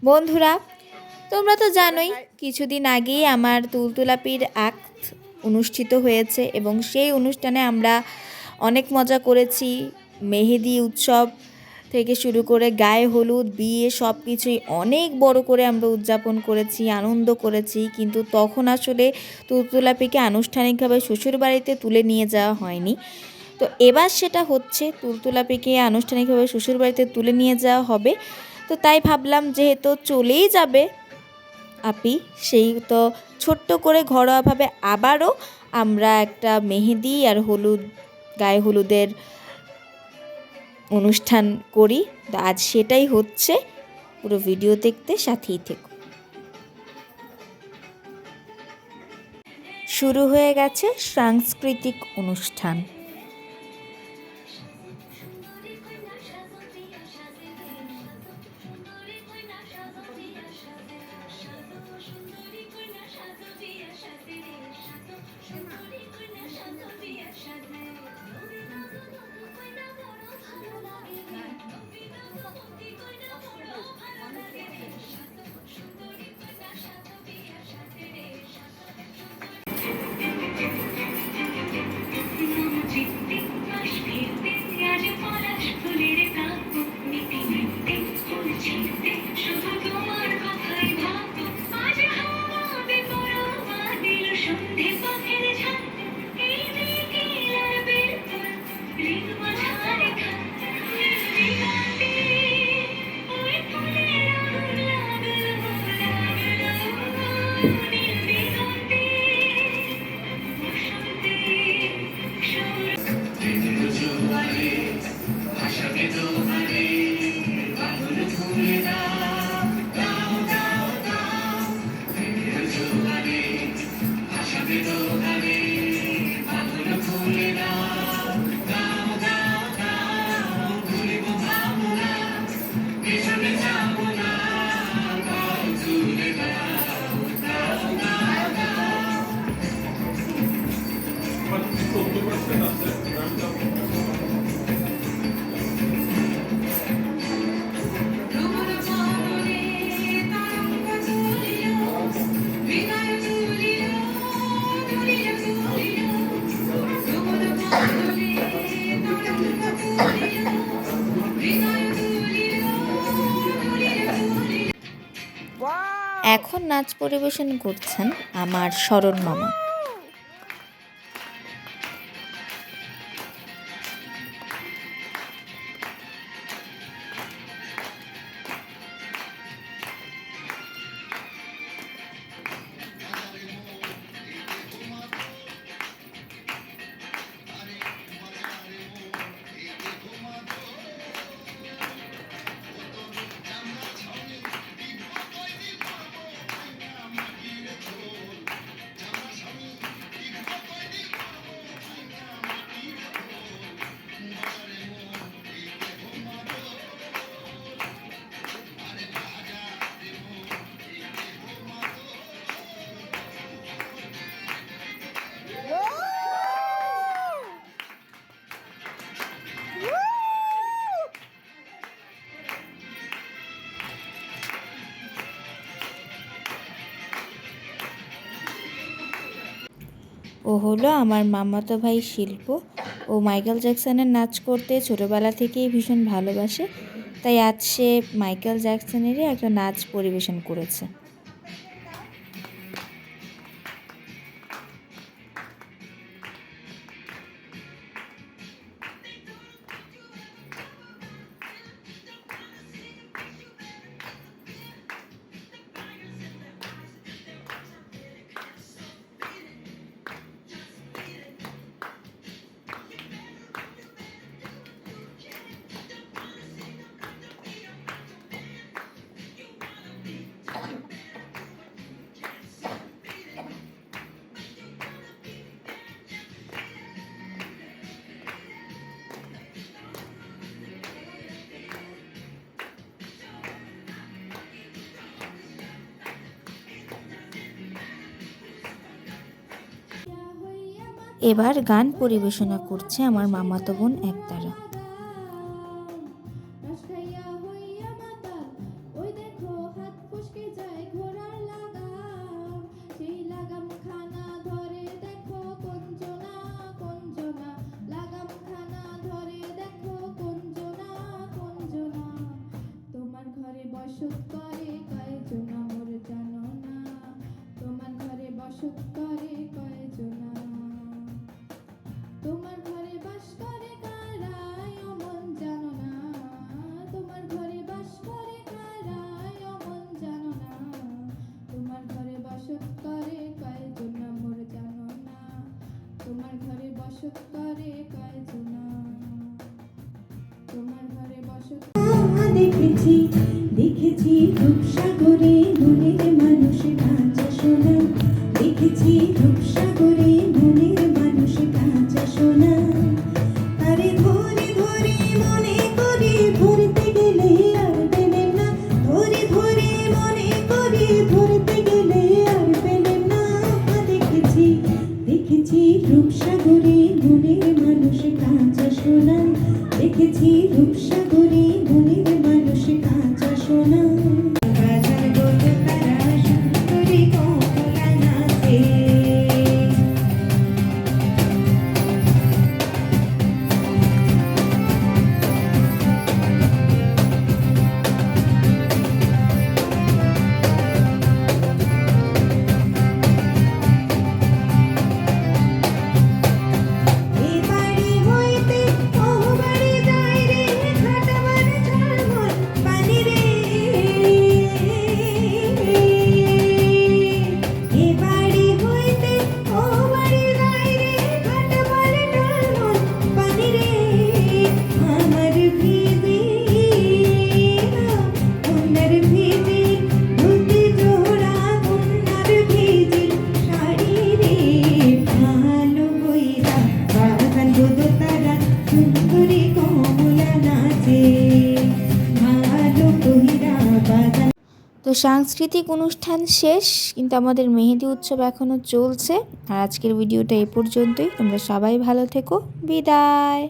বন্ধুরা, তোমরা তো জানোই কিছুদিন আগেই আমার তুলতুলাপির আক্ত অনুষ্ঠিত হয়েছে এবং সেই অনুষ্ঠানে আমরা অনেক মজা করেছি। মেহেদি উৎসব থেকে শুরু করে গায়ে হলুদ, বিয়ে সব কিছুই অনেক বড় করে আমরা উদযাপন করেছি, আনন্দ করেছি। কিন্তু তখন আসলে তুলতুলাপিকে আনুষ্ঠানিকভাবে শ্বশুরবাড়িতে তুলে নিয়ে যাওয়া হয়নি। তো এবার সেটা হচ্ছে, তুলতুলাপিকে আনুষ্ঠানিকভাবে শ্বশুরবাড়িতে তুলে নিয়ে যাওয়া হবে। তো তাই ভাবলাম যেহেতু চলেই যাবে আপি, সেই তো ছোট্ট করে ঘরোয়াভাবে আবারও আমরা একটা মেহেদি আর গায়ে হলুদের অনুষ্ঠান করি। তো আজ সেটাই হচ্ছে, পুরো ভিডিও দেখতে সাথেই থেকো। শুরু হয়ে গেছে সাংস্কৃতিক অনুষ্ঠান। এখন নাচ পরিবেশন করছেন আমার শরণ মামা। ও হলো আমার মামাতো ভাই শিল্প। ও মাইকেল জ্যাকসনের নাচ করতে ছোটোবেলা থেকেই ভীষণ ভালোবাসে, তাই আজ সে মাইকেল জ্যাকসনেরই একটা নাচ পরিবেশন করেছে। এবার গান পরিবেশনা করছে আমার মামাতো বোন একতারা। বসত করে কয়জনা মোর জানো না, তোমার ঘরে বসত করে কয়জনা, তোমার ঘরে বাস করে কারাই অমন জানো না, তোমার ঘরে বাস করে কারাই অমন জানো না, তোমার ঘরে বসত করে কয়জনা মোর জানো না, তোমার ঘরে বসত করে কয়জনা, তোমার ঘরে বসত। দেখেছি দেখেছি রূপসাগরে মনের মানুষ কাঁচা সোনা, দেখেছি রূপসাগরে মনের মানুষ কাঁচা সোনা, আরে ধরে ধরে মনে করে ধরতে গেলে আর পেলে না, ধরে ধরে মনে করে ধরতে গেলে আর পেলে না, দেখেছি দেখেছি রূপসাগরে মনের মানুষ কাঁচা সোনা, দেখেছি রূপসাগরে মনের মানুষ কাঁচা সোনা, বাজার গোল তারা সুন্দরী কমলা নাচে। এ বাড়ি হইতে ও বাড়ি যায় রে, খাটাবার ঝলমল পানি রে, এ বাড়ি হইতে ও বাড়ি যায় রে, খাটাবার ঝলমল পানি রে, আমার ভিজে কন্যার ভিজে ধুতি জোড়া, কন্যার ভিজে শাড়ি রে, ভালো বইরা বাগান দোদো তারা সুন্দরী কমলা নাচে, ভালো বইরা বাগান। তো সাংস্কৃতিক অনুষ্ঠান শেষ, কিন্তু আমাদের মেহেদি উৎসব এখনও চলছে। আর আজকের ভিডিওটা এ পর্যন্তই। তোমরা সবাই ভালো থেকো। বিদায়।